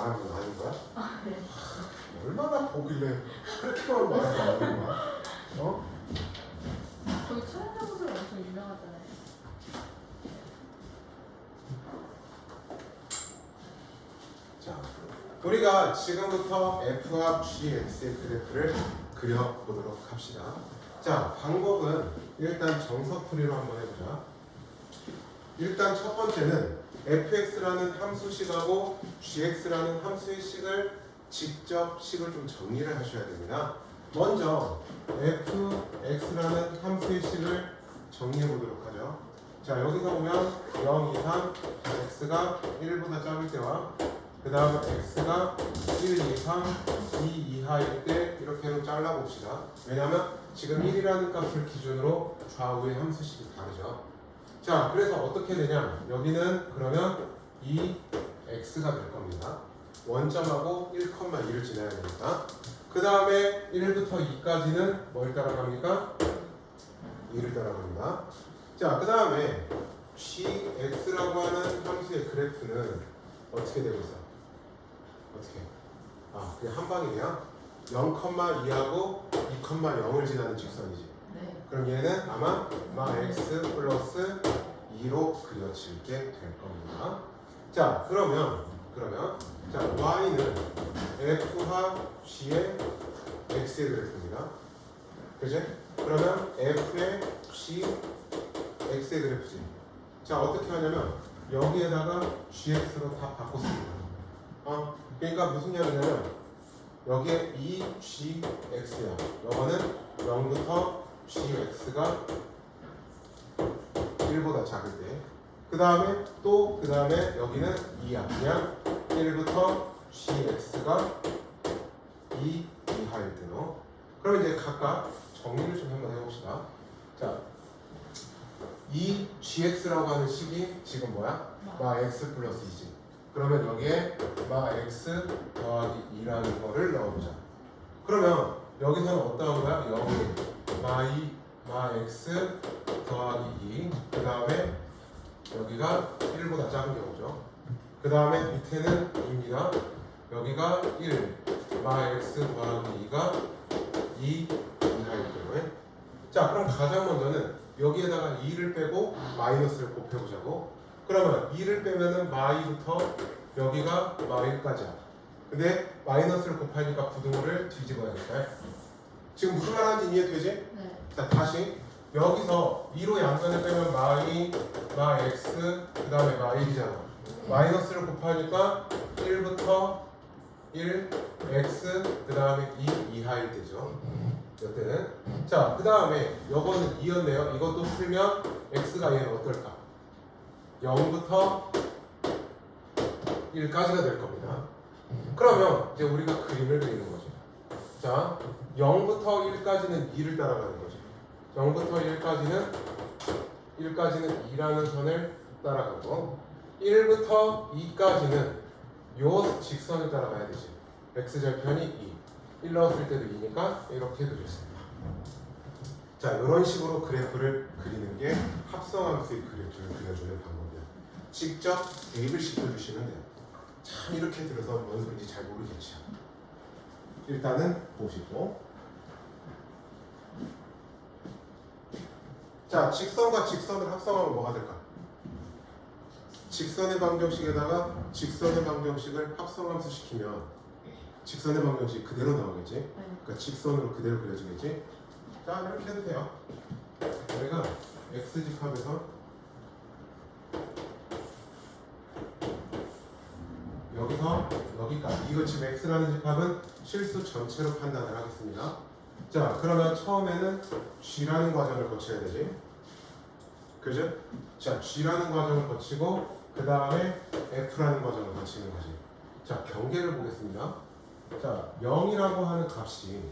말하면 아는 거야? 아, 네. 얼마나 보길래 그렇게만 말하면 아는 거야? 어? 저희 천연자구슬 엄청 유명하잖아요. 자, 우리가 지금부터 F합 GX의 그래프를 그려보도록 합시다. 자, 방법은 일단 정석풀이로 한번 해보자. 일단 첫 번째는 fx라는 함수식하고 gx라는 함수의 식을 직접 식을 좀 정리를 하셔야 됩니다. 먼저 fx라는 함수의 식을 정리해 보도록 하죠. 자, 여기서 보면 0 이상 x가 1보다 작을 때와 그 다음 x가 1 이상 2 이하일 때 이렇게는 잘라봅시다. 왜냐하면 지금 1이라는 값을 기준으로 좌우의 함수식이 다르죠. 자, 그래서 어떻게 되냐? 여기는 그러면 2x가 될 겁니다. 원점하고 1,2를 지나야 됩니다. 그 다음에 1부터 2까지는 뭘 따라갑니까? 2를 따라갑니다. 자, 그 다음에 gx라고 하는 함수의 그래프는 어떻게 되고 있어? 어떻게? 아, 그게 한 방이네요. 0,2하고 2,0을 지나는 직선이지. 네. 그럼 얘는 아마 x 플러스 2로 그려지게 될 겁니다. 자, 그러면 자, y는 f합 g의 x의 그래프입니다. 그지? 그러면 f의 g x의 그래프지. 자, 어떻게 하냐면 여기에다가 gx로 다 바꿨습니다. 그러니까 무슨 얘기냐면 여기에 2gx야. 이거는 0부터 gx가 1보다 작을 때, 그 다음에 여기는 2야. 그냥 1부터 gx가 2 이하일 때로. 그럼 이제 각각 정리를 좀 한번 해봅시다. 자, 이 gx라고 하는 식이 지금 뭐야? 마 x 플러스 2지. 그러면 여기에 마 x 더하기 2라는 거를 넣어보자. 그러면 여기서는 어떠한 거야? 여기 마 x 더하기 2, 그 다음에 여기가 1보다 작은 경우죠. 그 다음에 밑에는 2입니다. 여기가 1, 마 x 더하기 2가 2 이하일 경우에. 자, 그럼 가장 먼저는 여기에다가 2를 빼고 마이너스를 곱해보자고. 그러면 2를 빼면은 마2부터 여기가 마1까지야. 근데 마이너스를 곱하니까 부등호를 뒤집어야겠다. 지금 무슨 말하는지 이해되지? 네. 자, 다시 여기서 2로 양변을 빼면 마2, 마 x, 그 다음에 마1이잖아. 마이너스를 곱하니까 1부터 1, x, 그 다음에 2 이하일 때죠. 이때는. 자, 그 다음에 요거는 2였네요. 이것도 풀면 x가 얘는 어떨까? 0부터 1까지가 될 겁니다. 그러면 이제 우리가 그림을 그리는 거죠. 자, 0부터 1까지는 2를 따라가는 거죠. 0부터 1까지는 2라는 선을 따라가고 1부터 2까지는 요 직선을 따라가야 되지. x절편이 2. 1 넣었을 때도 2니까 이렇게 그렸습니다. 자, 이런 식으로 그래프를 그리는 게 합성함수의 그래프를 그려주는 방법이야. 직접 대입을 시켜주시면 돼요. 참 이렇게 들어서 뭔 소리인지 잘 모르겠죠. 일단은 보시고, 자, 직선과 직선을 합성하면 뭐가 될까? 직선의 방정식에다가 직선의 방정식을 합성함수 시키면 직선의 방정식 그대로 나오겠지? 그러니까 직선으로 그대로 그려지겠지? 자, 이렇게 해도 돼요. 우리가 x집합에서 여기서 여기까지, 이거 지금 x라는 집합은 실수 전체로 판단을 하겠습니다. 자, 그러면 처음에는 g라는 과정을 거쳐야 되지. 그죠? 자, g라는 과정을 거치고 그 다음에 f라는 과정을 거치는 거지. 자, 경계를 보겠습니다. 자, 0이라고 하는 값이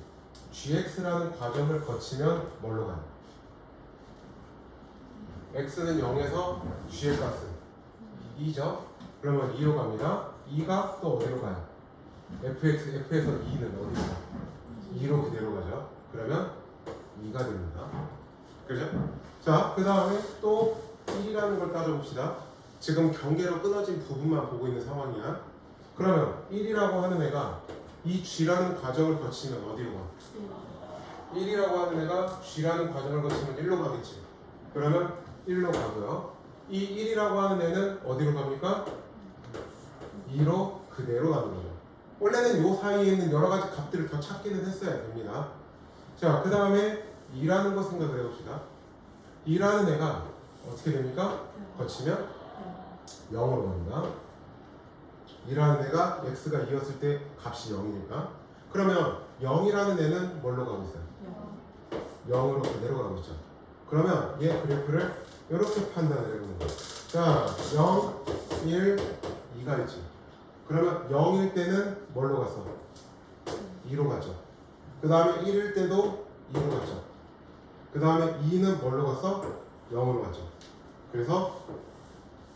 gx라는 과정을 거치면 뭘로 가요? x는 0에서 g의 값은 2죠? 그러면 2로 갑니다. 2가 또 어디로 가요? f에서 2는 어디로 가요? 2로 그대로 가죠. 그러면 2가 됩니다. 그죠? 자, 그 다음에 또 1이라는 걸 따져봅시다. 지금 경계로 끊어진 부분만 보고 있는 상황이야. 그러면 1이라고 하는 애가 이 G라는 과정을 거치면 어디로 가? 1이라고 하는 애가 G라는 과정을 거치면 1로 가겠지. 그러면 1로 가고요. 이 1이라고 하는 애는 어디로 갑니까? 2로 그대로 가는 거죠. 원래는 요 사이에 있는 여러 가지 값들을 더 찾기는 했어야 됩니다. 자, 그 다음에 2라는 거 생각을 해봅시다. 2라는 애가 어떻게 됩니까? 거치면 0으로 갑니다. 2라는 애가 x가 2였을 때 값이 0이니까. 그러면 0이라는 애는 뭘로 가고 있어요? 0으로 그대로 가고 있죠. 그러면 얘 그래프를 이렇게 판단을 해보는 거예요. 자, 0, 1, 2가 있지. 그러면 0일 때는 뭘로 갔어? 2로 갔죠. 그 다음에 1일 때도 2로 갔죠. 그 다음에 2는 뭘로 갔어? 0으로 갔죠. 그래서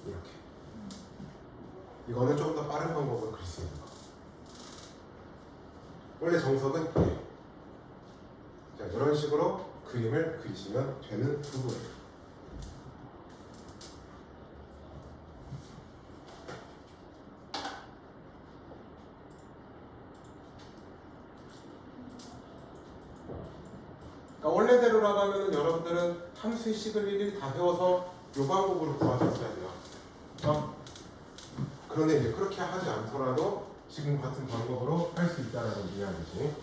이렇게. 이거는 좀 더 빠른 방법으로 그릴 수 있는 거. 원래 정석은 이게. 자, 이런 식으로 그림을 그리시면 되는 부분이에요. 그러니까 원래대로라고 하면 여러분들은 함수의 식을 일일이 다 세워서 이 방법으로 구하셨어야 돼요. 그런데 이제 그렇게 하지 않더라도 지금 같은 방법으로 할 수 있다는 이야기지.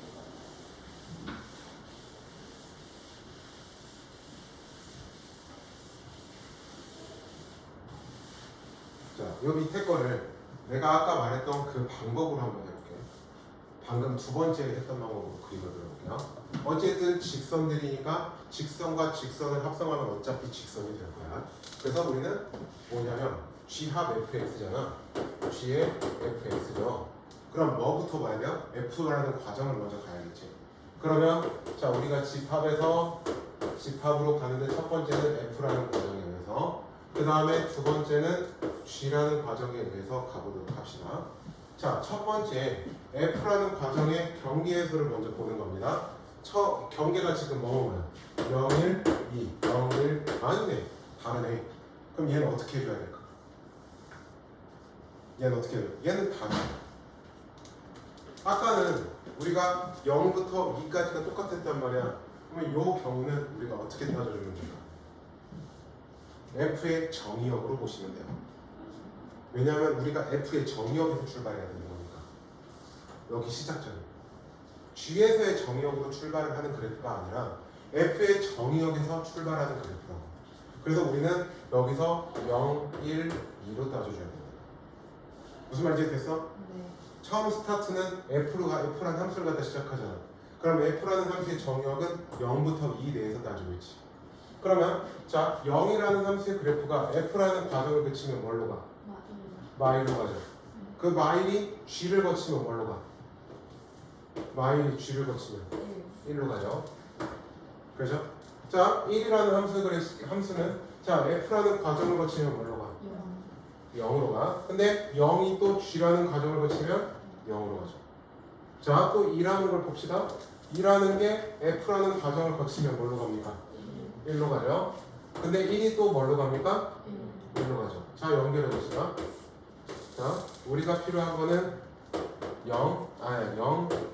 자, 요 밑에 거를 내가 아까 말했던 그 방법으로 한번 해볼게요. 방금 두 번째 했던 방법으로 그림을 그려볼게요. 어쨌든 직선들이니까 직선과 직선을 합성하면 어차피 직선이 될 거야. 그래서 우리는 뭐냐면 G합 fx잖아. G의 fx죠. 그럼 뭐부터 봐야 돼요? F라는 과정을 먼저 가야겠지. 그러면 자, 우리가 집합에서 집합으로 가는데 첫 번째는 F라는 과정에 의해서, 그 다음에 두 번째는 G라는 과정에 의해서 가보도록 합시다. 자, 첫 번째 F라는 과정의 경계해소를 먼저 보는 겁니다. 경계가 지금 뭐뭐야? 0, 1, 2, 0, 1, 아니네. 다르네. 그럼 얘는 어떻게 해줘야 될까? 얘는 어떻게 해요? 얘는 다르네. 아까는 우리가 0부터 2까지가 똑같았단 말이야. 그러면 이 경우는 우리가 어떻게 따져주면 될까? F의 정의역으로 보시면 돼요. 왜냐하면 우리가 F의 정의역에서 출발해야 되는 거니까. 여기 시작점이 G에서의 정의역으로 출발을 하는 그래프가 아니라 F의 정의역에서 출발하는 그래프라고. 그래서 우리는 여기서 0, 1, 2로 따져줘야 됩니다. 무슨 말인지 됐어? 네. 처음 스타트는 F라는 함수를 갖다 시작하잖아. 그럼 F라는 함수의 정의역은 0부터 2 내에서 따지고 있지. 그러면 자, 0이라는 함수의 그래프가 F라는 과정을 거치면 뭘로 가? 마일로 가죠. 그 마일이 G를 거치면 뭘로 가? 마일이 G를 거치면 1로 가죠. 그렇죠? 자, 1이라는 함수는 자, F라는 과정을 거치면 뭘로 가? 0으로 가. 근데 0이 또 G라는 과정을 거치면 0으로 가죠. 자, 또 2라는 걸 봅시다. 2라는 게 F라는 과정을 거치면 뭘로 갑니까? 1로 가죠. 근데 1이 또 뭘로 갑니까? 1로 가죠. 자, 연결해 봅시다. 자, 우리가 필요한 거는 0,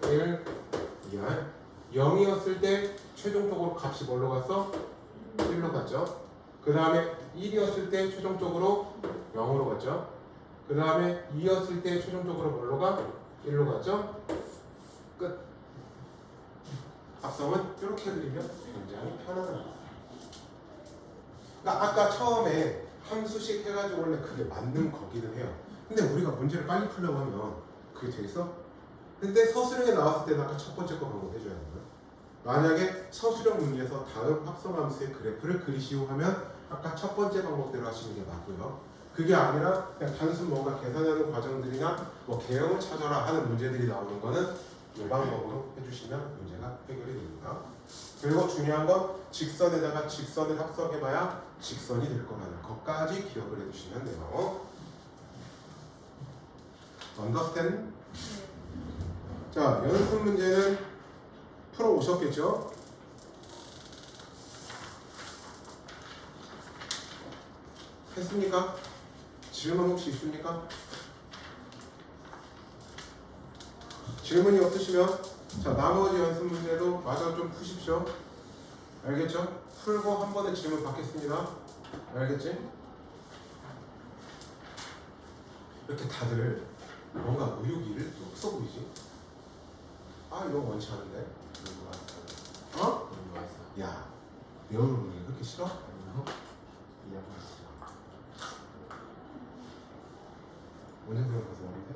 1, 2야. 0이었을 때 최종적으로 값이 뭘로 갔어? 1로 갔죠. 그 다음에 1이었을 때 최종적으로 0으로 갔죠. 그 다음에 2였을 때 최종적으로 뭘로 가? 1로 갔죠. 끝. 합성은 이렇게 그리면 굉장히 편안합니다. 그러니까 아까 처음에 함수식 해가지고 원래 그게 맞는 거기는 해요. 근데 우리가 문제를 빨리 풀려고 하면 그게 되겠어? 근데 서술형에 나왔을 때는 아까 첫 번째 거 방법 해줘야 되는 거야. 만약에 서술형 문제에서 다음 합성함수의 그래프를 그리시오 하면 아까 첫 번째 방법대로 하시는 게 맞고요. 그게 아니라 그냥 단순 뭔가 계산하는 과정들이나 뭐 개형을 찾아라 하는 문제들이 나오는 거는 이 방법으로 해주시면 문제가 해결이 됩니다. 그리고 중요한 건 직선에다가 직선을 합성해봐야 직선이 될 거라는 것까지 기억을 해주시면 돼요. Understand? 자, 연습 문제는 풀어 오셨겠죠? 했습니까? 질문 혹시 있습니까? 질문이 없으시면 자 나머지 연습 문제도 마저 좀 푸십시오. 알겠죠? 풀고 한 번에 질문 받겠습니다. 알겠지? 이렇게 다들 뭔가 의욕이 없어 보이지? 아 이거 원치 않은데? 어? 야, 내 얼굴 보는 게 그렇게 싫어? 아니요. 이해하고 있어. 오늘 들어가서 어린데?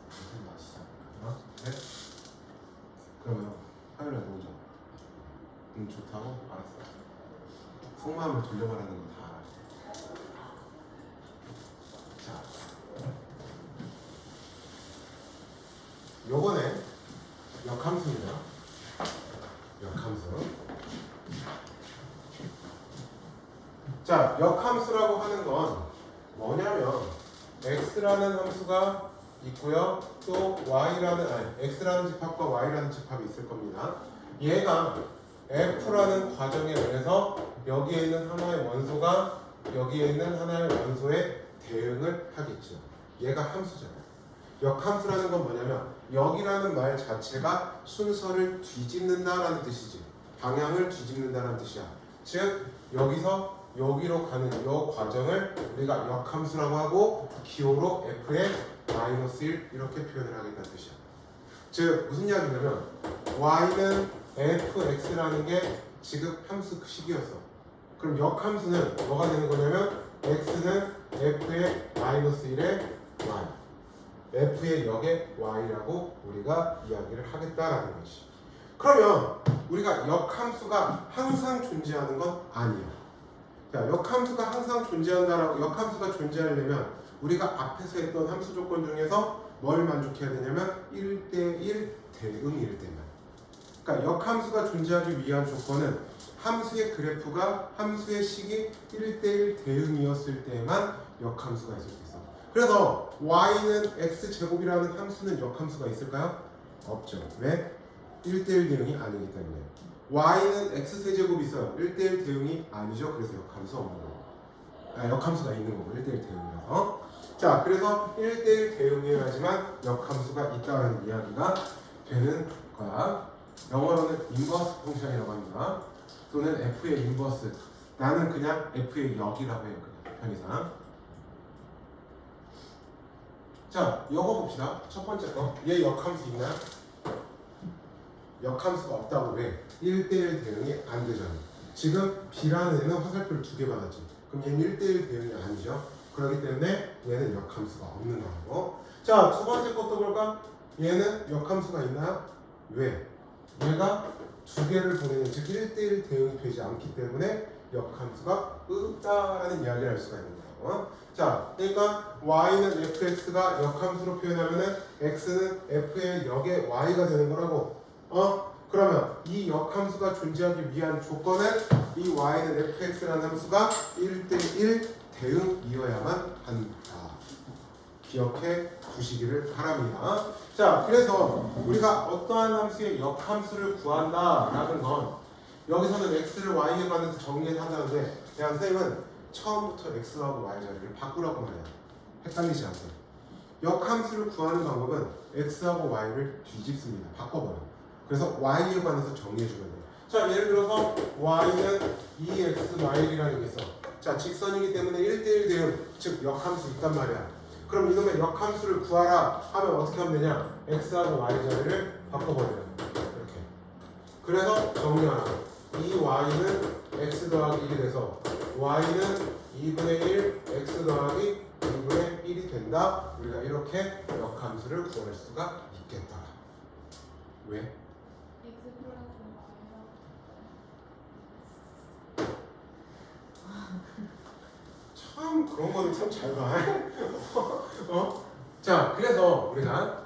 무슨 맛이야? 어? 그래? 그러면 화요일에 놀자. 응 좋다고? 알았어. 속마음을 돌려 말하는 거 다 알아. 자, 요번에 역함수입니다. 역함수. 자, 역함수라고 하는 건 뭐냐면 x라는 함수가 있고요. 또 x라는 집합과 y라는 집합이 있을 겁니다. 얘가 f라는 과정에 의해서 여기에 있는 하나의 원소가 여기에 있는 하나의 원소에 대응을 하겠죠. 얘가 함수잖아요. 역함수라는 건 뭐냐면 여기라는 말 자체가 순서를 뒤집는다라는 뜻이지. 방향을 뒤집는다라는 뜻이야. 즉 여기서 여기로 가는 이 과정을 우리가 역함수라고 하고 기호로 f의 -1 이렇게 표현을 하겠다는 뜻이야. 즉 무슨 이야기냐면 y는 fx라는 게 지금 함수식이었어. 그럼 역함수는 뭐가 되는 거냐면 x는 f의 -1의 y, f의 역의 y라고 우리가 이야기를 하겠다라는 거지. 그러면 우리가 역함수가 항상 존재하는 건 아니야. 자, 역함수가 항상 존재한다라고, 역함수가 존재하려면 우리가 앞에서 했던 함수 조건 중에서 뭘 만족해야 되냐면 1대1 대응일 때만. 그러니까 역함수가 존재하기 위한 조건은 함수의 그래프가 함수의 식이 1대1 대응이었을 때만 역함수가 있을 수 있어. 그래서 y는 x제곱이라는 함수는 역함수가 있을까요? 없죠. 왜? 1대1 대응이 아니기 때문에. y는 x세제곱이 있어요. 1대1 대응이 아니죠. 그래서 역함수 없는 거고. 역함수가 있는 거고 1대1 대응이라서. 자, 그래서 1대1 대응이어야지만 역함수가 있다는 이야기가 되는 거야. 영어로는 인버스 펑션이라고 합니다. 또는 f의 인버스. 나는 그냥 f의 역이라고 해요. 그냥 편의상. 자, 이거 봅시다. 첫 번째 거. 얘 역함수 있나? 역함수가 없다고 왜? 1대1 대응이 안 되잖아. 지금 B라는 애는 화살표를 2개 받았지. 그럼 얘는 1대1 대응이 아니죠. 그렇기 때문에 얘는 역함수가 없는 거고. 자, 두 번째 것도 볼까? 얘는 역함수가 있나요? 왜? 얘가 2개를 보내는, 즉 1대1 대응이 되지 않기 때문에 역함수가 없다라는 이야기를 할 수가 있는 거예요. 자, 그러니까 y는 fx가 역함수로 표현하면은 x는 f의 역의 y가 되는 거라고. 그러면 이 역함수가 존재하기 위한 조건은 이 y는 fx라는 함수가 1대1 대응이어야만 한다. 기억해 두시기를 바랍니다. 자, 그래서 우리가 어떠한 함수의 역함수를 구한다라는 건 여기서는 x를 y에 관해서 정리를 한다는데 야, 선생님은 처음부터 x하고 y 자리를 바꾸라고 말해요. 헷갈리지 않게. 역함수를 구하는 방법은 x하고 y를 뒤집습니다. 바꿔버려요. 그래서 y에 관해서 정리해주면 돼요. 자, 예를 들어서 y는 2x 마일이라는 게 있어. 자, 직선이기 때문에 1대1 대응, 즉 역함수 있단 말이야. 그럼 이놈의 역함수를 구하라 하면 어떻게 하면 되냐? x하고 y 자리를 바꿔버려요. 이렇게. 그래서 정리하라. 이 y는 x 더하기 1이 돼서 y는 2분의 1 x 더하기 2분의 1이 된다. 우리가 이렇게 역함수를 구할 수가 있겠다. 왜? 참 그런 거는 참 잘 봐. 자, 그래서 우리가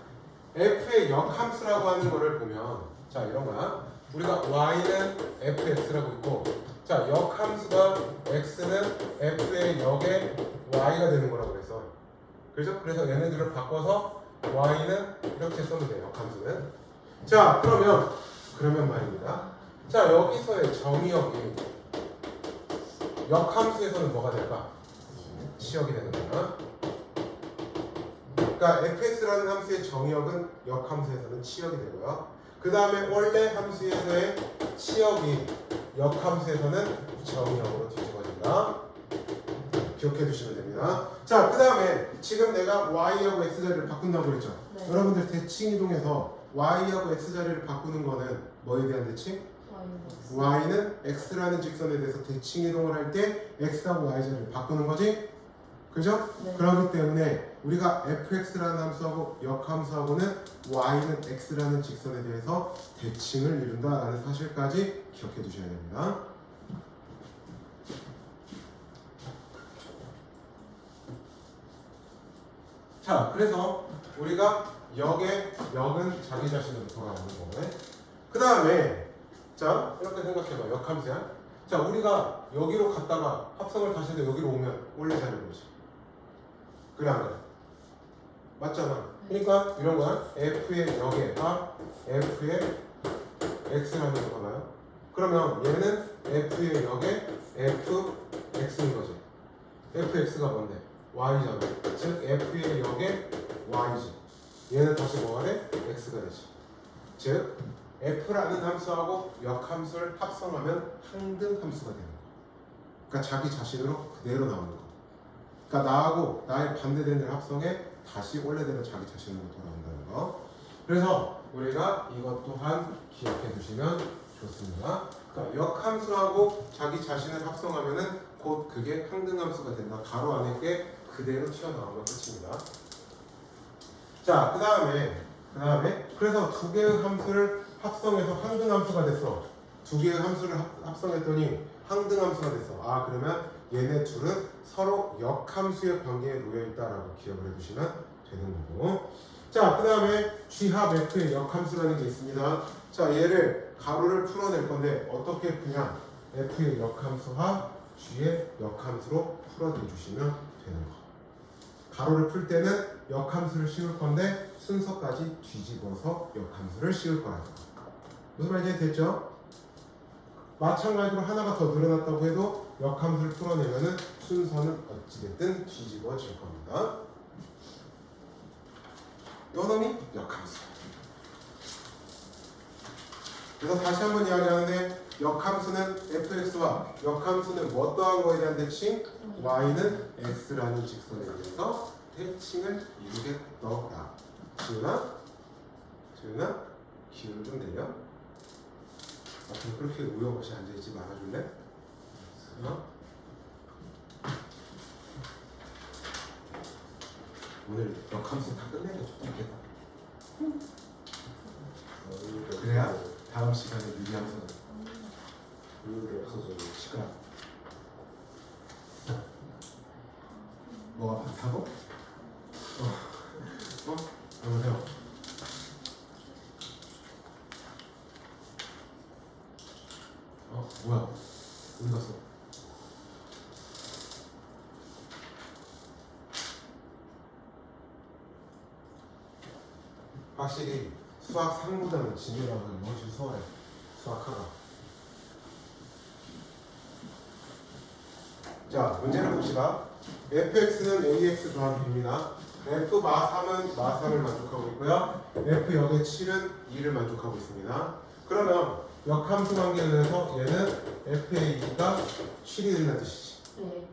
f의 역함수라고 하는 거를 보면 자, 이런 거야. 우리가 y는 fx라고 있고, 자, 역함수가 x는 f의 역의 y가 되는 거라고 그래서. 그렇죠? 그래서 얘네들을 바꿔서 y는 이렇게 쓰면 돼요. 역함수는. 자, 그러면 말입니다. 자, 여기서의 정의역이 역함수에서는 뭐가 될까? 치역이 되는 거야. 그러니까 fx라는 함수의 정의역은 역함수에서는 치역이 되고요. 그 다음에 원래 함수에서의 치역이 역함수에서는 정의역으로 뒤집어진다. 기억해 두시면 됩니다. 자, 그 다음에 지금 내가 y하고 x 자리를 바꾼다고 그랬죠. 네. 여러분들 대칭 이동해서 y하고 x 자리를 바꾸는 거는 뭐에 대한 대칭? y는 x라는 직선에 대해서 대칭 이동을 할 때 x하고 y 자리를 바꾸는 거지? 그죠? 네. 그렇기 때문에 우리가 fx라는 함수하고 역함수하고는 y는 x라는 직선에 대해서 대칭을 이룬다라는 사실까지 기억해 두셔야 됩니다. 자, 그래서 우리가 역은 자기 자신으로 돌아오는 거네. 그 다음에 자, 이렇게 생각해봐. 역함수야. 자, 우리가 여기로 갔다가 합성을 다시 해서 여기로 오면 원래 자리로 오지. 그래 안 그래? 맞잖아. 그러니까 이런 거야. f의 역에가 f의 x라는 거잖아요. 그러면 얘는 f의 역에 fx인 거지. fx가 뭔데? y잖아. 즉 f의 역에 y지. 얘는 다시 뭐가 돼? x가 되지. 즉 f라는 함수하고 역함수를 합성하면 항등 함수가 되는 거야. 그러니까 자기 자신으로 그대로 나오는 거야. 그러니까 나하고 나의 반대되는 합성에 다시 원래대로 자기 자신으로 돌아온다는 거. 그래서 우리가 이것 또한 기억해 두시면 좋습니다. 그러니까 역함수하고 자기 자신을 합성하면은 곧 그게 항등함수가 된다. 가로 안에 게 그대로 튀어나오면 끝입니다. 자, 그 다음에 그래서 두 개의 함수를 합성해서 항등함수가 됐어. 두 개의 함수를 합성했더니 항등함수가 됐어. 아, 그러면 얘네 둘은 서로 역함수의 관계에 놓여 있다라고 기억을 해두시면 되는 거고. 자, 그 다음에 G합 F의 역함수라는 게 있습니다. 자, 얘를 가로를 풀어낼 건데 어떻게 푸냐? F의 역함수와 G의 역함수로 풀어내주시면 되는 거. 가로를 풀 때는 역함수를 씌울 건데 순서까지 뒤집어서 역함수를 씌울 거라는 거. 무슨 말인지 됐죠? 마찬가지로 하나가 더 늘어났다고 해도 역함수를 풀어내면은 순서는 어찌됐든 뒤집어질 겁니다. 요 놈이 역함수. 그래서 다시 한번 이야기하는데 역함수는 fx와 역함수는 뭐 어떠한 거에 대한 대칭? y는 x라는 직선에 대해서 대칭을 이루겠더라. 지훈아? 기운을 좀 내려. 앞으로 그렇게 우여곡이 앉아있지 말아줄래? 어? 오늘 역함수 다 끝내도 좋겠다. 그래야 다음 시간에 유리함수 의욕이 없어서 시간. 뭐가 많다고? 여보세요? 뭐야? 어디 갔어? 확실히 수학 상보다는 진료라고 훨씬 수월해. 수학하가. 자, 문제를 봅시다. fx는 ax 더하기 b입니다. f 마3은 마3을 만족하고 있고요. f 역의 7은 2를 만족하고 있습니다. 그러면 역함수 관계에 의해서 얘는 f의 2가 7이 된다는 뜻이지. 네.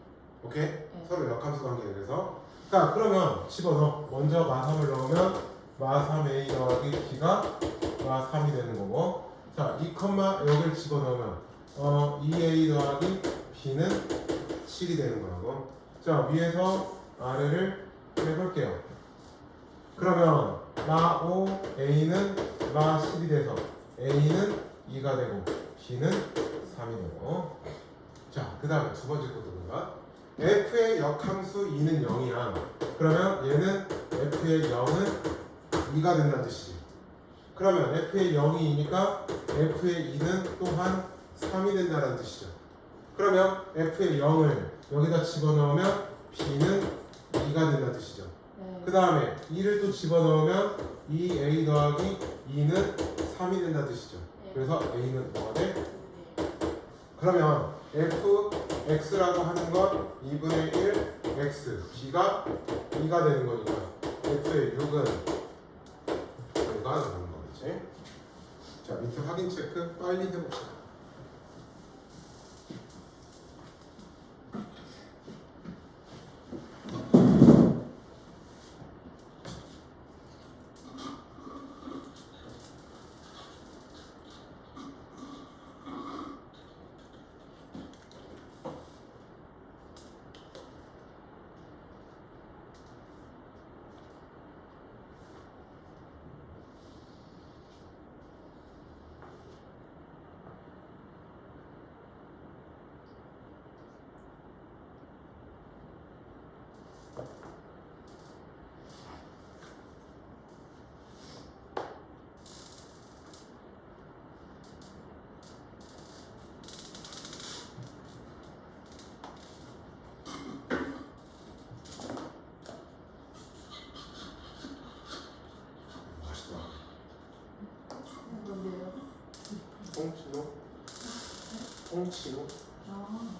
오케이? 서로 역함수 관계에 의해서. 자, 그러면 집어넣어. 먼저 마3을 넣으면 마3a 더하기 b가 마3이 되는 거고. 자, 2, 여기를 집어넣으면 2a 더하기 b는 7이 되는 거라고. 자, 위에서 아래를 해볼게요. 그러면 마5 a는 마10이 돼서 a는 2가 되고 b는 3이 되고. 자, 그 다음에 두 번째 것도 뭔가 f의 역함수 2는 0이야. 그러면 얘는 f의 0은 2가 된다는 뜻이지. 그러면 f의 0이니까 f의 2는 또한 3이 된다는 뜻이죠. 그러면 f의 0을 여기다 집어넣으면 b는 2가 된다는 뜻이죠. 네. 그 다음에 2를 또 집어넣으면 2a 더하기 2는 3이 된다는 뜻이죠. 그래서 a는 뭐가 돼? 그러면 fx라고 하는 건 2분의 1 x, b가 2가 되는 거니까 F의 6은 5가 나오는 거겠지? 자, 밑에 확인 체크 빨리 해봅시다. 뭔데요? 홍치노? 홍치노? 아.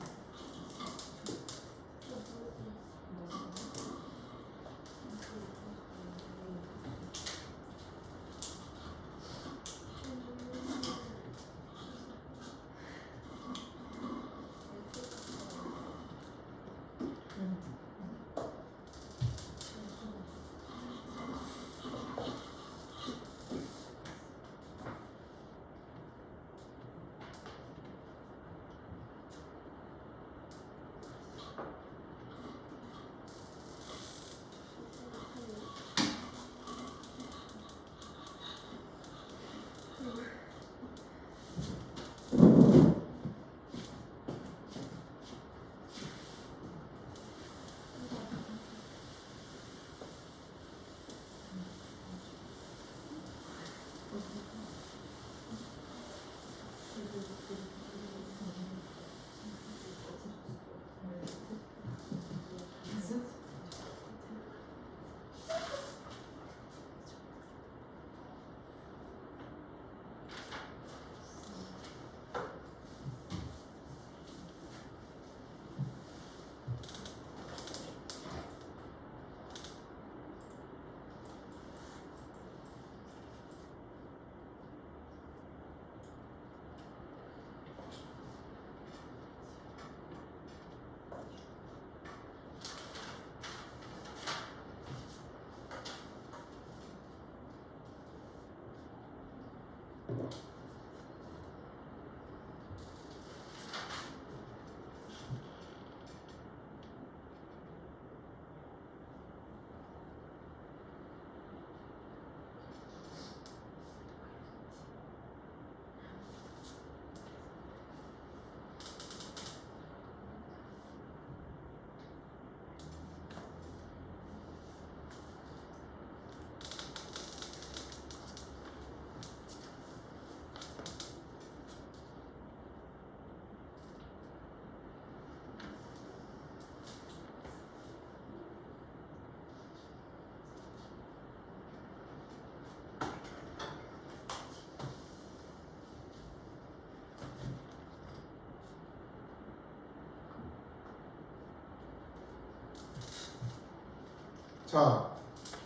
자,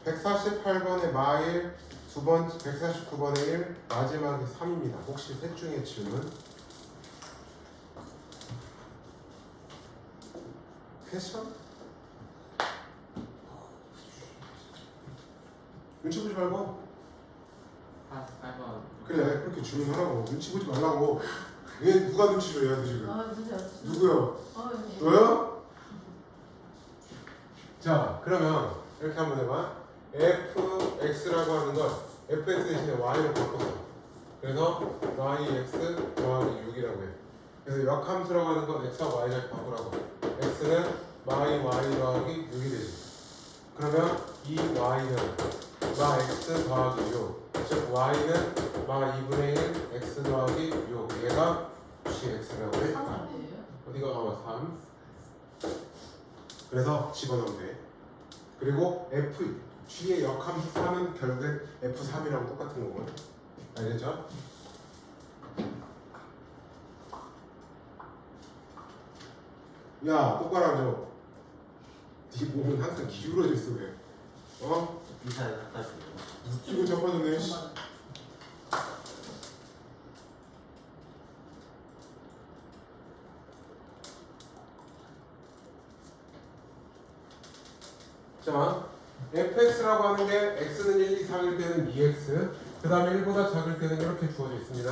148번의 마일, 149번의 1, 마지막에 3입니다. 혹시 셋 중에 질문? 퀘션? 눈치 보지 말고. 아, 8번. 그래, 그렇게 질문하라고. 눈치 보지 말라고. 얘 누가 눈치 줘야 돼 지금? 아, 진짜. 누구요? 아, 네. 너요? 자, 그러면 이렇게 한번 해봐. fx라고 하는 걸 fx 대신에 y로 바꿔서, 그래서 yx 더하기 6이라고 해. 그래서 역함수라고 하는 건 x와 y를 바꾸라고. x는 y 더하기 6이 되지. 그러면 이 y는 마 x 더하기 6, 즉 y는 마 2분의 1 x 더하기 6, 얘가 gx라고 해. 3이에요? 어디가 3. 그래서 집어넣으면 돼. 그리고 f g의 역함수 3은 결국엔 f3이랑 똑같은 거고. 알겠죠? 야, 똑바로 앉아. 네 몸은 항상 기울어져 있어. 왜? 이사를 갖다 주고. 이거 자빠졌네. 씨. 자, fx라고 하는 게 x는 1, 2, 3일 때는 2x, 그 다음에 1보다 작을 때는 이렇게 주어져 있습니다.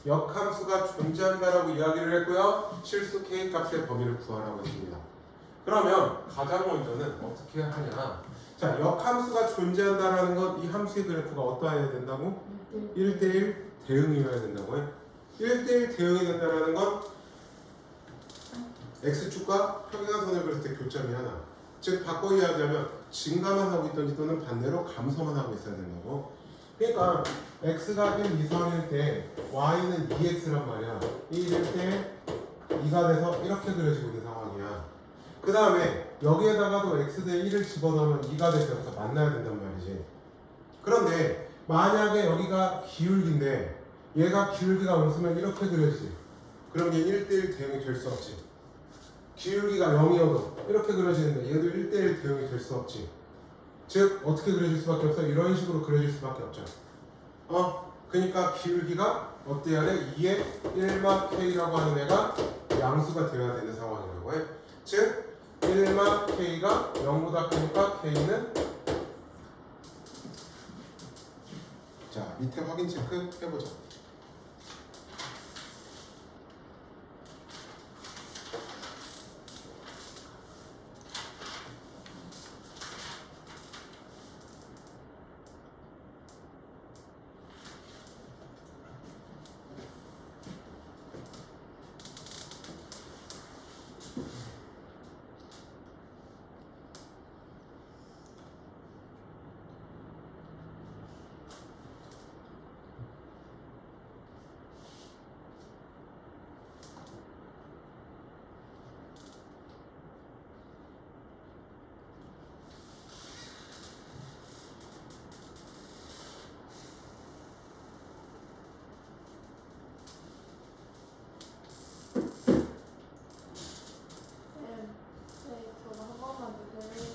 역함수가 존재한다라고 이야기를 했고요. 실수 k 값의 범위를 구하라고 했습니다. 그러면 가장 먼저는 어떻게 하냐? 자, 역함수가 존재한다라는 건 이 함수의 그래프가 어떠해야 된다고? 1대1 대응이어야 된다고요. 1대1 대응이 된다는 건 x축과 평행선을 그렸을 때 교점이 하나. 즉 바꿔 이야기하면 증가만 하고 있든지 또는 반대로 감소만 하고 있어야 된다고. 그러니까 x가 1, 2, 3일 때 y는 2x란 말이야. 1일 때 2가 돼서 이렇게 그려지고 있는 상황이야. 그 다음에 여기에다가도 x 대 1을 집어넣으면 2가 돼서 여기서 만나야 된단 말이지. 그런데 만약에 여기가 기울기인데 얘가 기울기가 없으면 이렇게 그려지지. 그럼 얘 1대1 대응이 될 수 없지. 기울기가 0이어도 이렇게 그려지는데 얘도 1대1 대응이 될 수 없지. 즉 어떻게 그려질 수밖에 없어? 이런 식으로 그려질 수밖에 없죠. 그러니까 기울기가 어때야 돼? 2의 1마 k라고 하는 애가 양수가 되어야 되는 상황이라고 해. 즉 1마 k가 0보다 크니까 k는 자 밑에 확인 체크 해보자.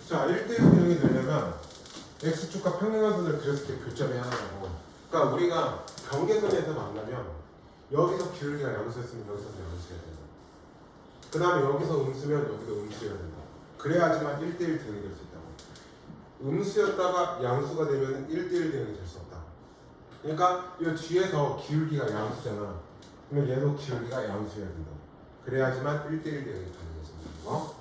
자, 1대1 대응이 되려면 x축과 평행한 선을 그렸을 때 교점이 하나라고. 그러니까 우리가 경계선에서 만나면 여기서 기울기가 양수였으면 여기서도 양수여야 된다. 그 다음에 여기서 음수면 여기도 음수여야 된다. 그래야지만 1대1 대응이 될 수 있다고. 음수였다가 양수가 되면 1대1 대응이 될 수 없다. 그러니까 이 뒤에서 기울기가 양수잖아. 그러면 얘도 기울기가 양수여야 된다. 그래야지만 1대1 대응이 가능해진다.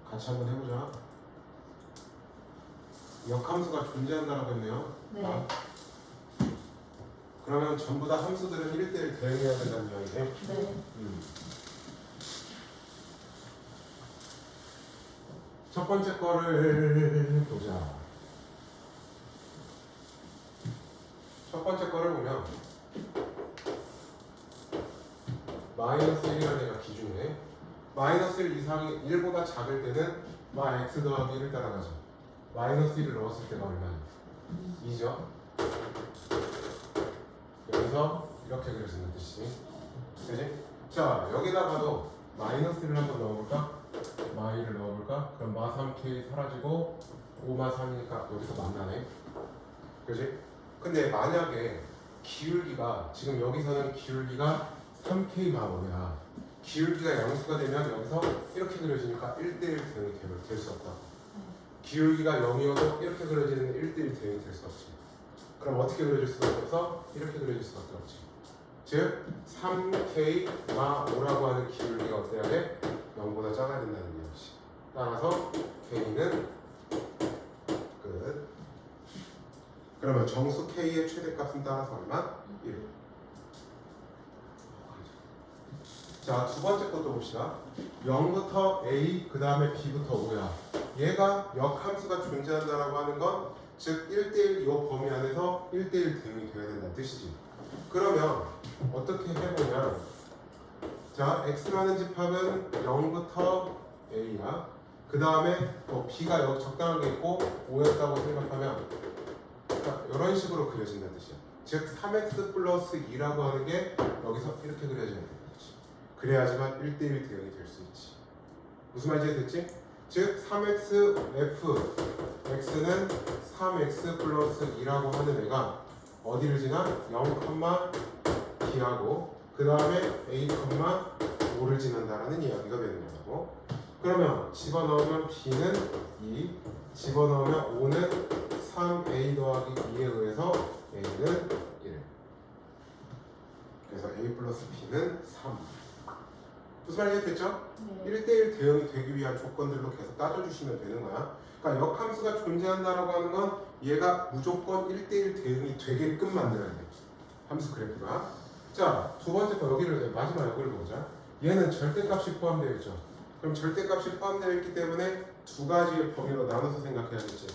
같이 한번 해보자. 역함수가 존재한다라고 했네요. 네. 아. 그러면 전부 다 함수들은 1대1 대응해야 된다는 이야기네. 네. 첫 번째 거를 보자. 첫 번째 거를 보면 마이너스 1이라는 애가 기준이네. 마이너스 1 이상이 1보다 작을 때는 마 x 더하기 1을 따라가죠. 마이너스 1을 넣었을 때가 얼마냐? 2죠. 여기서 이렇게 그려지는 뜻이지. 그지? 자, 여기다가도 마이너스 1을 한번 넣어볼까? 마 1을 넣어볼까? 그럼 마 3k 사라지고 5마 3이니까 여기서 만나네. 그지? 근데 만약에 기울기가 지금 여기서는 기울기가 3k 마 5야. 기울기가 양수가 되면 여기서 이렇게 그려지니까 1대1 대응이 될 수 없다. 기울기가 0이어도 이렇게 그려지는 1대1 대응이 될 수 없지. 그럼 어떻게 그려질 수밖에 없어? 이렇게 그려질 수밖에 없지. 즉 3k 마 5라고 하는 기울기가 어때야 돼? 0보다 작아야 된다는 얘기지. 따라서 k는 끝. 그러면 정수 k의 최대값은 따라서 얼마? 1. 자, 두 번째 것도 봅시다. 0부터 a, 그 다음에 b부터 5야. 얘가 역함수가 존재한다라고 하는 건 즉 1대1 이 범위 안에서 1대1 대응이 돼야 된다는 뜻이지. 그러면 어떻게 해보면 자, x라는 집합은 0부터 a야. 그 다음에 또 b가 여기 적당한 게 있고 5였다고 생각하면 자, 이런 식으로 그려진다는 뜻이야. 즉 3x 플러스 2라고 하는 게 여기서 이렇게 그려지는 거지. 그래야지만 1대1 대응이 될 수 있지. 무슨 말인지 됐지? 즉 3x f x는 3x 플러스 2라고 하는 애가 어디를 지나? 0, b하고 그 다음에 a, 5를 지난다라는 이야기가 되는 거고. 그러면 집어넣으면 b는 2, 집어넣으면 5는 3a 더하기 2에 의해서 a는 1. 그래서 a 플러스 b는 3. 무슨 말인지 됐죠? 네. 1대1 대응이 되기 위한 조건들로 계속 따져주시면 되는 거야. 그러니까 역함수가 존재한다라고 하는 건 얘가 무조건 1대1 대응이 되게끔 만들어야 돼. 함수 그래프가. 자, 두 번째 거 여기를 마지막 여기를 보자. 얘는 절대값이 포함되어 있죠. 그럼 절대값이 포함되어 있기 때문에 두 가지의 범위로 나눠서 생각해야겠지.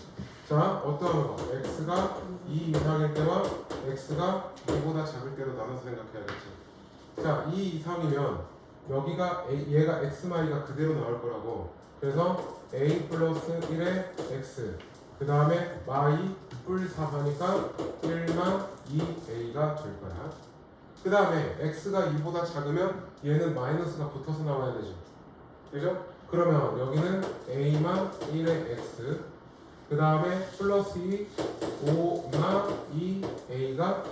자, 어떠한 거? x가 2 이상일 때와 x가 2보다 작을 때로 나눠서 생각해야겠지. 자, 2 이상이면 여기가 얘가 x마이가 그대로 나올 거라고. 그래서 a 플러스 1의 x 그 다음에 마이 뿔 4 하니까 1만 2a가 될 거야. 그 다음에 x가 2보다 작으면 얘는 마이너스가 붙어서 나와야 되죠. 그죠? 그러면 여기는 a만 1의 x 그 다음에 플러스 2 5만 2a가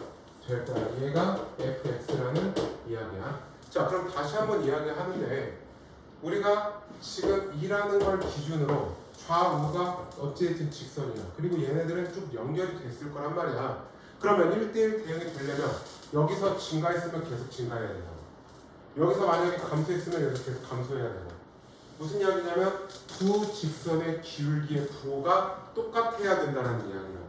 될 거야. 얘가 fx라는 이야기야. 자, 그럼 다시 한번 이야기하는데 우리가 지금 2라는 걸 기준으로 좌우가 어찌됐든 직선이야. 그리고 얘네들은 쭉 연결이 됐을 거란 말이야. 그러면 1대1 대응이 되려면 여기서 증가했으면 계속 증가해야 된다고. 여기서 만약에 감소했으면 여기서 계속 감소해야 되고. 무슨 이야기냐면 두 직선의 기울기의 부호가 똑같아야 된다는 이야기라고.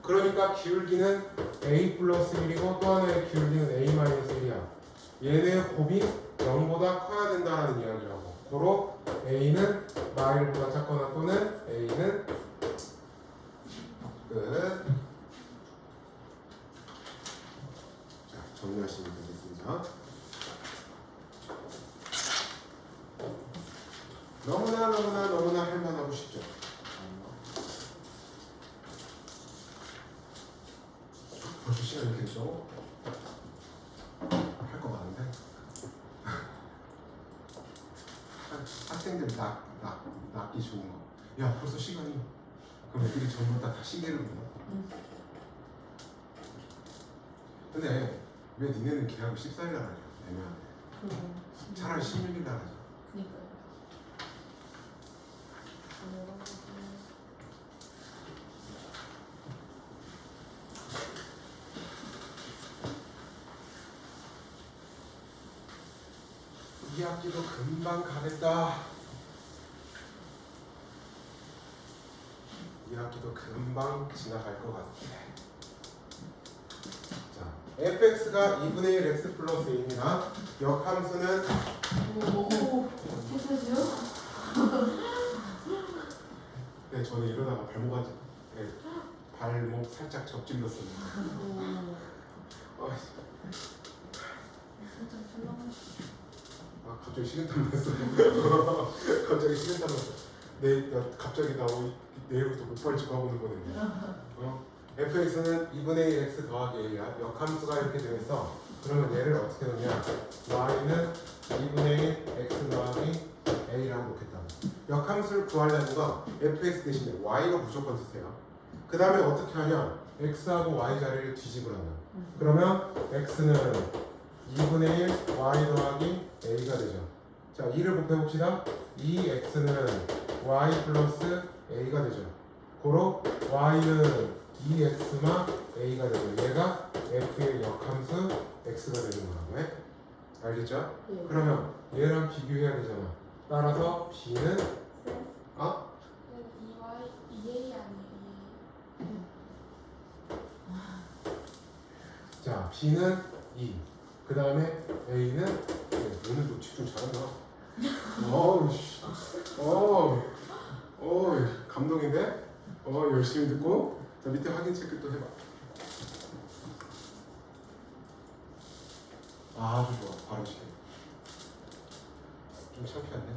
그러니까 기울기는 a 플러스 1이고 또 하나의 기울기는 a 마이너스 1이야. 얘네의 곱이 0보다 커야 된다는 이야기라고. 고로 a는 y보다 작거나 또는 a는 끝. 자, 정리하시면 되겠습니다. 너무나 할만하고 쉽죠. 벌써 시간 이렇게 됐죠? 할 거 많은데. 학생들 낳기 좋은 거. 야, 벌써 시간이. 그럼 애들이 전부 다 시계를 보나? 근데 왜 니네는 계약을 14일 날 하냐? 애매하네. 차라리 16일 날 하자. 그니까요. 이 학기도 금방 가겠다. 이 학기도 금방 지나갈 것 같아. 자, fx가 2분의 1 x 플러스 2입니다. 역함수는 오, 해서죠? 네, 저는 이러다가 발목 살짝 접질렀습니다. 오, 아, 살짝 출렁하시. 아, 갑자기 식은땀 났어. 갑자기 식은땀 났어. 갑자기 내일부터 목발치고 하고 있는 거네. fx는 2분의 1 x 더하기 a야. 역함수가 이렇게 되어 있어. 그러면 얘를 어떻게 넣냐? y는 2분의 1 x 더하기 a라고 놓겠다. 역함수를 구하려는 건 fx 대신에 y로 무조건 쓰세요. 그 다음에 어떻게 하냐? x하고 y 자리를 뒤집으란다. 그러면 x는 2분의 1 y 더하기 a가 되죠. 자, 2를 곱해봅시다. 2x는 y 플러스 a가 되죠. 고로 y는 2x마 a가 되죠. 얘가 f의 역함수 x가 되는 거라고 해. 알겠죠? 예. 그러면 얘랑 비교해야 되잖아. 따라서 b는 어? EA 아니에요? 자, b는 2. 그 다음에 a는 오늘도 집중 잘한다. 감동인데? 열심히 듣고. 자, 밑에 확인 체크 또 해봐. 아주 좋아. 바로 시켜. 좀 창피한데?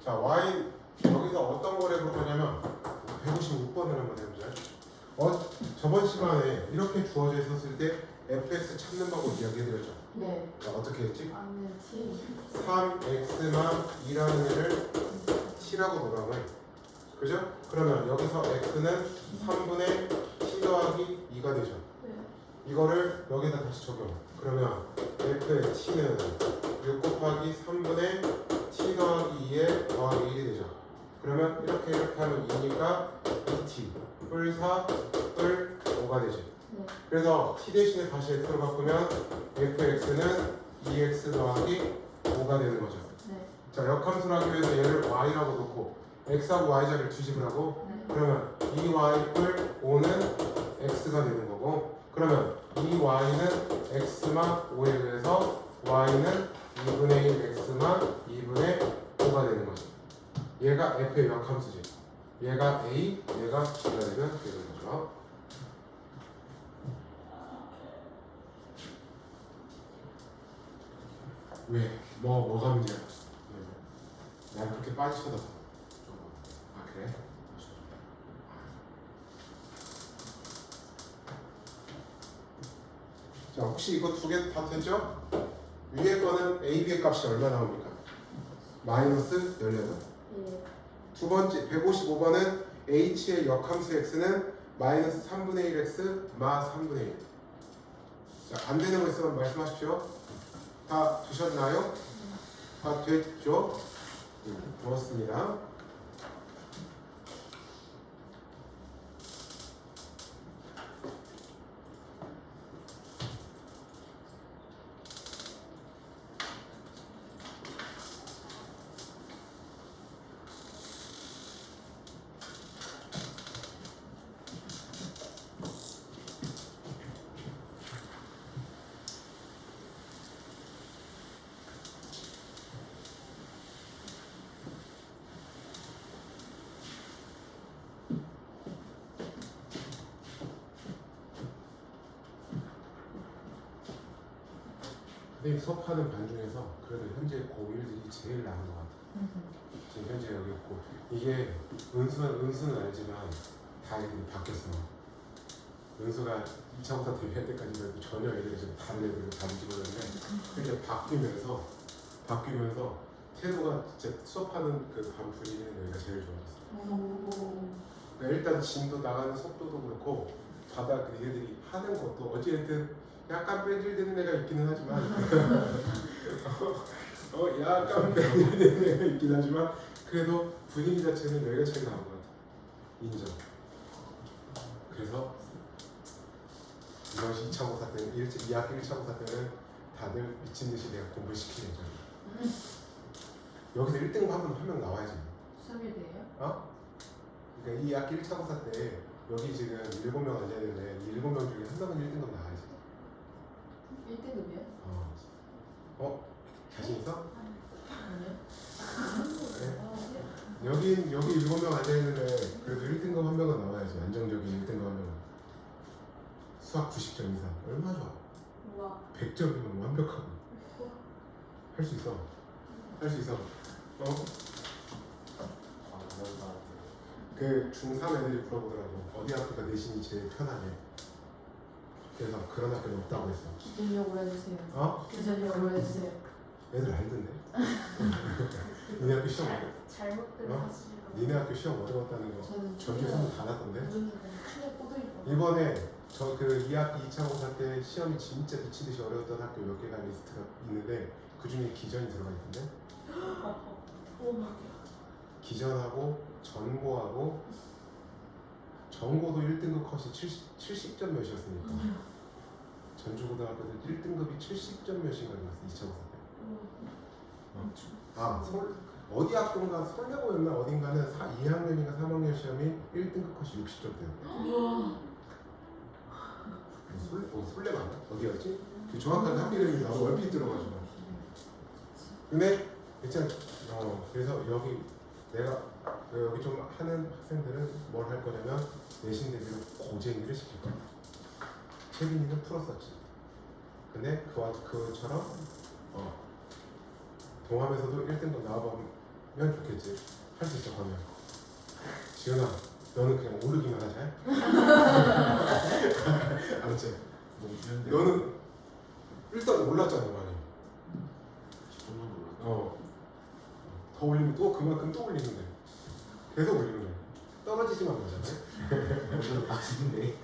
자, y 여기서 어떤 거를 볼 거냐면 156번을 한번 해보자. 저번 시간에 이렇게 주어져 있었을 때 fx 찾는 방법 이야기해드렸죠. 네. 자, 어떻게 했지? 아는 T. 3x만 2라는 애를 t라고 노랑을 그죠? 그러면 여기서 x는 3분의 t 더하기 2가 되죠. 네. 이거를 여기다 다시 적용. 그러면 f의 t는 6 곱하기 3분의 t 더하기 2에 더하기 1이 되죠. 그러면 이렇게 하면 2니까 2t 뿔 4, 뿔 5가 되죠. 네. 그래서 t 대신에 다시 x로 바꾸면 fx는 2x 더하기 5가 되는 거죠. 네. 자, 역함수를 하기 위해서 얘를 y라고 놓고 x하고 y 자리를 뒤집을 하고 네. 그러면 2y 뿔 5는 x가 되는 거고 그러면 2y는 x만 5에 의해서 y는 2분의 1 x만 2분의 5가 되는 거죠. 얘가 f의 역함수지. 얘가 a, 얘가 b가 되는 거죠. 왜? 뭐가 문제야? 난 그렇게 빠지 쳐다봐. 아 그래? 자, 혹시 이거 두 개 다 됐죠? 위에 거는 a, b의 값이 얼마 나옵니까? 마이너스 18. 예. 두 번째 155번은 h의 역함수 x는 마이너스 3분의 1x 마 3분의 1. 자, 안 되는 거 있으면 말씀하십시오. 다 되셨나요? 다 됐죠? 좋았습니다. 선생님 수업하는 반 중에서 그래도 현재 고1들이 제일 나은 것 같아요. 지금 현재 여기 있고 이게 은수는 알지만 다 애들이 바뀌었어. 은수가 2차고사 데뷔할 때까지만 해도 전혀 애들이 지금 다른 애들을 다 뒤집어졌는데 이렇게 바뀌면서 태도가 진짜 수업하는 그 반 분위기는 여기가 제일 좋아졌어. 그러니까 일단 진도 나가는 속도도 그렇고 바닥 얘들이 하는 것도 어찌됐든 약간 뺀질되는 애가 있기는 하지만 약간 뺀질되는 애가 있긴 하지만 그래도 분위기 자체는 여기가 제일 나은 것 같아. 인정. 그래서 이번 2차고사 때는 2학기 1차고사 때는 다들 미친듯이 내가 공부를 시키는 거야. 여기서 1등 하면 한 명 나와야지. 3일대예요? 어? 그러니까 2학기 1차고사 때 여기 지금 7명 앉아야 되는데 7명 중에 한 명은 1등급 나와야지. 1등급이요? 자신 있어? 아니요. 그래. 여기 7명 앉아있는데 그래도 1등급 한 명은 나와야지. 안정적인 1등급 한 명은. 수학 90점 이상 얼마나 좋아. 우와. 100점이면 완벽하고. 할 수 있어. 할 수 있어. 그 중3 애들이 물어보더라고. 어디 학교가 내신이 제일 편하게. 그래서 그런 학교는 없다고 했어. 기준력으로 해주세요. 어? 기준력으로 해주세요. 애들 알던데. 니네 학교 시험 어려? 잘못 들었을 니네 학교 시험 어려웠다는 거 저는 전교 선다 났던데. 크게 뻗어있고 이번에 저 그 2학기 2차고사 때 시험이 진짜 미치듯이 어려웠던 학교 몇 개가 리스트가 있는데 그 중에 기전이 들어가 있던데. 기전하고 전고하고 전고도 1등급 컷이 70점 몇이었으니까 전주고등학교도 1등급이 70점 몇인가 나왔어 2차고사 때. 어디 학교인가 설레고였나 어딘가는 2학년인가 3학년 시험이 1등급 컷이 60점대였대. 설레 맞나? 어디였지? 그 정확한 학교 이름이 나도 얼핏 들어가지고. 근데 있잖아. 그래서 여기 내가 여기 좀 하는 학생들은 뭘 할 거냐면 내신 대비로 고쟁이를 시킬 거야. 채빈이는 풀었었지. 근데 그처럼 동암에서도 1등급 좋겠지. 할 수 있어 그러면. 지은아, 너는 그냥 오르기만 하자. 알았지? 너무 쉬운데. 너는 일단 올랐잖아 많이. 10분만 올랐어. 더 올리면 또 그만큼 또 올리는데 계속 올리는 거야. 떨어지지만 말잖아. 오늘 빡친데.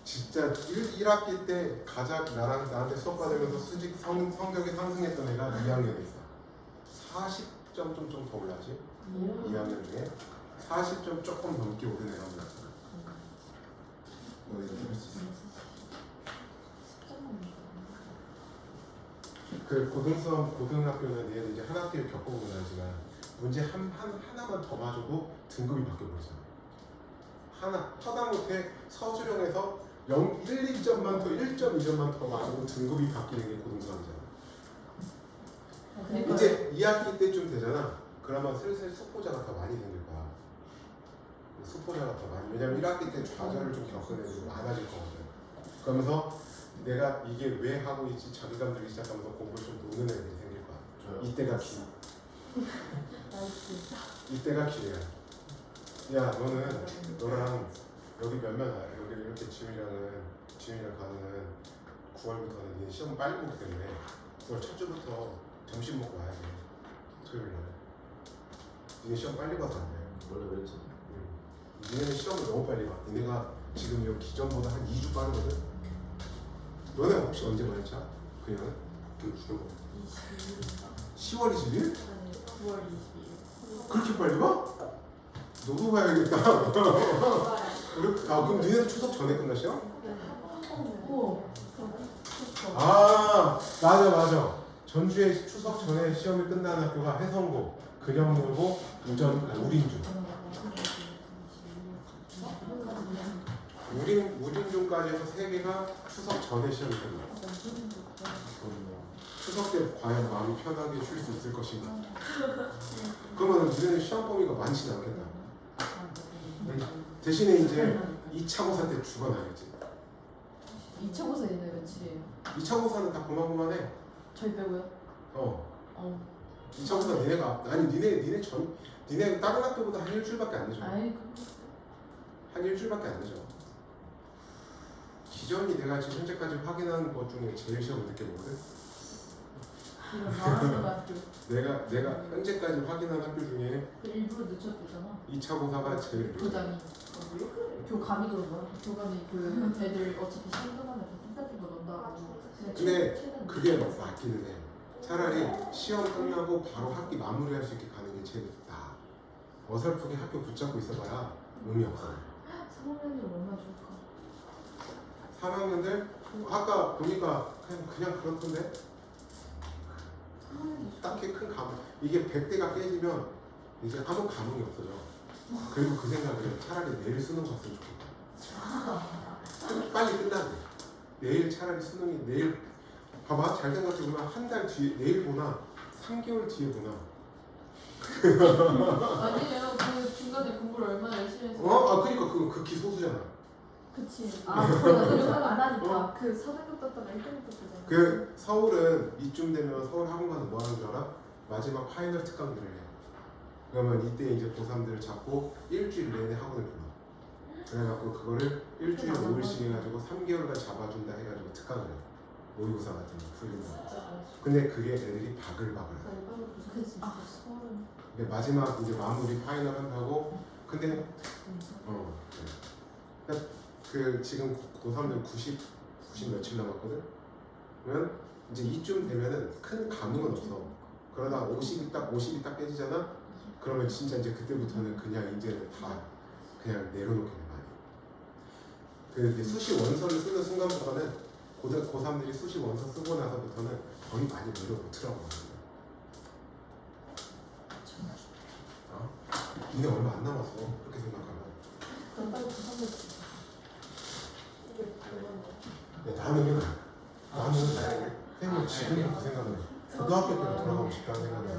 진짜 1학기 때 가장 나한테 수업 받으면서 성적이 상승했던 애가 2학년에 있어. 40점 좀 더 올랐지. 2학년 중에 40점 조금 넘게 오른 애가 올랐어. 너 이거 할수 있어. 그 고등학교는 얘는 이제 한 학기를 겪어보면 알지만 문제 하나만 더 맞아도 등급이 바뀌어버리잖아. 하다못해 서술형에서 1, 2점만 더 1.2점만 더 맞아도 등급이 바뀌는 게 고등수학이잖아. 그러니까 이제 2학기 때쯤 되잖아. 그러면 슬슬 수포자가 더 많이 생길 거야. 수포자가 더 많이. 왜냐면 1학기 때 좌절을 좀 겪은 애들이 많아질 거거든. 그러면서 내가 이게 왜 하고 있지 자기감 들기 시작하면서 공부를 좀 노는 애들이 생길 거야. 저요. 이때가 기. 나이스. 이때가 기회야. 야 너는 너랑 여기 몇몇 알아? 여기 이렇게 지훈이랑 가는 9월부터는 네 시험 빨리 보기 때문에 9월 첫 주부터 점심 먹고 와야 돼. 토요일 날. 니네 시험 빨리 봐서 안 돼. 원래 그랬지. 니네는 시험을 너무 빨리 봐. 니네가 지금 여기 기존보다 한 2주 빠르거든. 너네 혹시 언제 보냈자? 그녀는? 그 주로 10월 20일? 9월 22일. 그렇게 빨리 봐? 너도 봐야겠다. 그럼 니네는 추석 전에 끝나 시험? 오. 아 맞아. 전주에 추석 전에 시험이 끝나는 학교가 해성고, 근영여고, 우린중. 우린중까지 해서 3개가 추석 전에 시험이 끝나. 추석 때 과연 마음이 편하게 쉴 수 있을 것인가? 그러면 니네는 시험 범위가 많지는 않겠다. 대신에 이제 2차 고사 때 죽어나겠지. 2차 고사 얘네 며칠이에요? 2차 고사는 다 고만고만해. 저희 빼고요? 2차 고사 니네가 아니 니네 다른 학교보다 한 일주일밖에 안 되죠. 아이 한 일주일밖에 안 되죠. 기존이 내가 지금 현재까지 확인한 것 중에 제일 시험을 늦게 보거든. 이거 나왔는 것 같아. 내가 현재까지 확인한 학교 중에 그 일부러 늦췄대잖아. 2차 고사가 제일 늦어. 교장이. 교감이 그런 거야. 교감이 그 애들 어차피 시험 끝나면 펜타티브 넣는다고. 근데 그게 맞기는 해. 차라리 시험 끝나고 바로 학기 마무리할 수 있게 가는 게 제일 나아. 어설프게 학교 붙잡고 있어봐야 의미 없어. 3학년이 얼마나 좋을까? 3학년들 아까 보니까 그냥 그렇던데 3학년이 딱히 큰 감흥. 이게 100대가 깨지면 이제 아무 감흥이 없어져. 그리고 그 생각을 해. 차라리 내일 수능 갔으면 좋겠다. 빨리 끝나네. 내일 차라리 수능이 내일 봐봐 잘 생각해보면 한 달 뒤에 내일 보나 3개월 뒤에 보나. 아니에요. 그 중간에 공부를 얼마나 열심히 해서. 그러니까 그 기소수잖아. 그치. 그러다 노력을 안 하니까. 그 서등급 떴다가 1등급 떴잖아. 그 서울은 이쯤 되면 서울 학원가는 뭐 하는 줄 알아? 마지막 파이널 특강들을 해. 그러면 이때 이제 고3들을 잡고 일주일 내내 학원을 불러. 그래갖고 그거를 일주일에 5일씩 해가지고 3개월간 잡아준다 해가지고 특강을 해. 모의고사 같은 거 풀린다. 근데 그게 애들이 바글바글해. 그치. 서울은. 근데 마지막 이제 마무리 파이널 한다고. 근데 그래. 그 지금 고3들 90 며칠 남았거든. 그러면 이제 이쯤 되면은 큰 감흥은 없어. 그러다 50이 딱 깨지잖아. 그러면 진짜 이제 그때부터는 그냥 이제는 다 그냥 내려놓게 돼 많이. 그 이제 수시 원서를 쓰는 순간부터는 고3들이 수시 원서 쓰고 나서부터는 거의 많이 내려놓더라고. 니네 얼마 안 남았어. 그렇게 생각하면. 그럼 빨리 고3들 나는 지금도 그 생각을 해. 고등학교 때로 돌아가고 싶다는 생각을 해.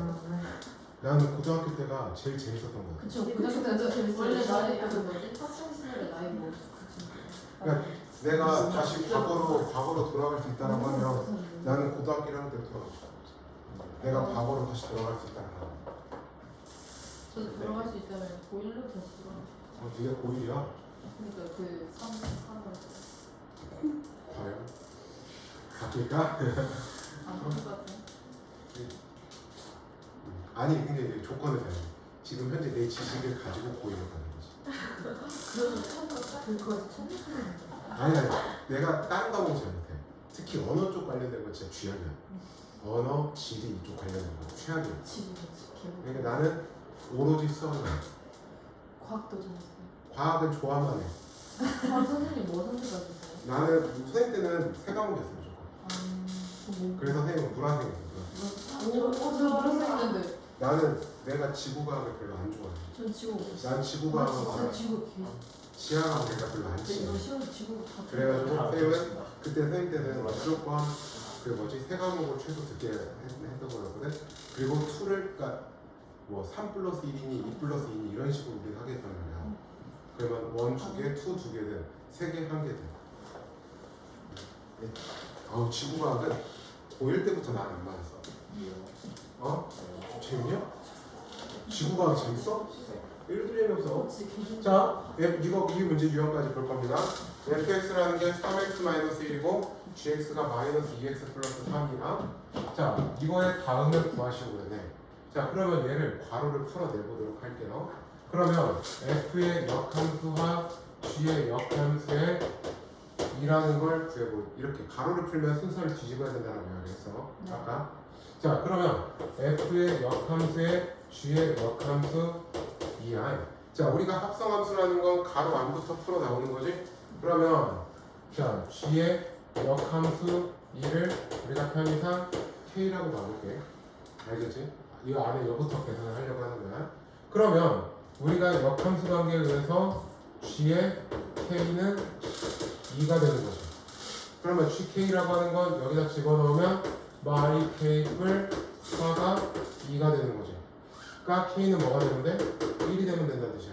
나는 고등학교 때가 제일 재밌었던 거 같아. 그쵸. 고등학교 때도 원래 나이 그 뭐지? 학창시절의 나이 뭐. 그러니까 내가 다시 과거로 돌아갈 수 있다라고 하면 나는 고등학교 1학년 때부터 돌아가고 싶어. 내가 과거로 다시 돌아갈 수 있다는 거. 저도 들어갈 수 있다면 고1로 다시 들어가고 싶어요. 네가 고1이야? 그러니까 그 3월 과연? 바뀔까? 안 그럴 것 같아요. 아니 근데 이제 조건을 대. 지금 현재 내 지식을 가지고 고1로 가는 거지. 그러면 그거에서 천국이는 아니 내가 다른 과목 잘못해. 특히 언어 쪽 관련된 거 진짜 쥐약이야. 언어, 지리 이쪽 관련된 거 최악이야. 지금 개고 그러니까 나는 오로지 수학만. 과학도 좋았어요. 과학은 좋아만 해. 과학 선생님 뭐 선택하셨어요? 나는 선생님 때는 세 과목이었어 무조건. 뭐 그래서 선생님은 불안생이었어. 저 그랬었는데 나는 내가 지구과학을 별로 안 좋아해. 전 지구 난 지구과학은 진짜 지구 개 지하랑 내가 별로 안 친해. 이거 시험 지구 다 그래가지고 아, 선생님은 그렇습니다. 그때 선생님 때는 무조건 그 뭐지 세 과목을 최소 듣게 했던 거였거든. 그리고 2를 그러니까 뭐 3 플러스 1이니 2 플러스 2니 이런 식으로 우리 하겠단 말이야. 그러면 1 2개, 2 2개든 3개 1개든. 지구과학은 고1 때부터 나는 안 맞았어. 어? 재밌냐? 지구과학 재밌어? 1도 재미없어. 자, 이거 이 문제 유형까지 볼 겁니다. fx라는 게 3x-1이고 gx가 -2x 플러스 3이야. 자, 이거의 다음을 구하시고 그러네. 자, 그러면 얘를 괄호를 풀어내보도록 할게요. 그러면 f의 역함수와 g의 역함수의 2라는 걸 구해보. 이렇게 가로를 풀면 순서를 뒤집어야 된다고 이야기했어. 네. 아까. 자, 그러면 f의 역함수의 g의 역함수 2i. 자, 우리가 합성함수라는 건 가로 안부터 풀어 나오는 거지. 그러면 자, g의 역함수 2를 우리가 편의상 k라고 나올게. 알겠지? 이 안에 이거부터 계산을 하려고 하는 거야. 그러면 우리가 역함수 관계에 의해서 g의 k는 2가 되는 거죠. 그러면 gk라고 하는 건 여기다 집어넣으면 마이 k뿔 4가 2가 되는 거죠. 그러니까 k는 뭐가 되는데? 1이 되면 된다는 뜻이야.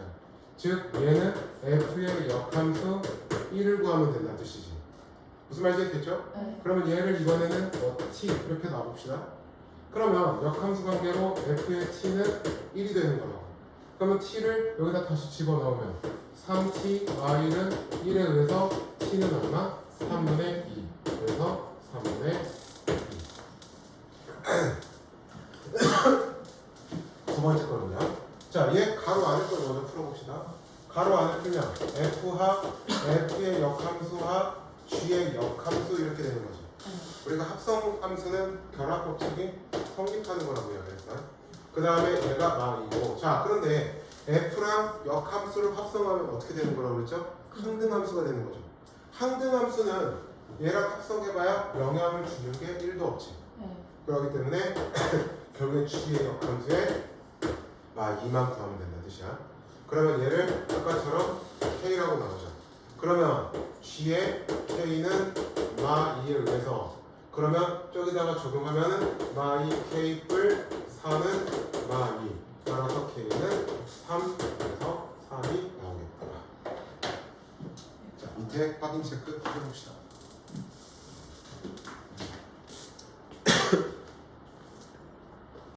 즉 얘는 f의 역함수 1을 구하면 된다는 뜻이지. 무슨 말인지 됐죠? 네. 그러면 얘를 이번에는 t 이렇게 놔봅시다. 그러면 역함수 관계로 f의 t는 1이 되는 거라고. 그러면 t를 여기다 다시 집어넣으면 3t y는 1에 의해서 t는 얼마? 3분의 2. 그래서 3분의 2. 두 번째 거는요. 자, 얘 가로 안을 걸 먼저 풀어봅시다. 가로 안을 풀면 f의 역함수와 g의 역함수 이렇게 되는 거죠. 우리가 합성함수는 결합법칙이 성립하는 거라고 이야기했어요. 그 다음에 얘가 마이고. 자, 그런데 f랑 역함수를 합성하면 어떻게 되는 거라고 그랬죠? 항등함수가 되는 거죠. 항등함수는 얘랑 합성해봐야 영향을 주는 게 1도 없지. 네. 그렇기 때문에 결국에 g의 역함수에 마2만 구하면 된다는 뜻이야. 그러면 얘를 아까처럼 k라고 나오죠. 그러면 g의 k는 마2에 의해서 그러면 저기다가 적용하면은 마2 k 뿔 4는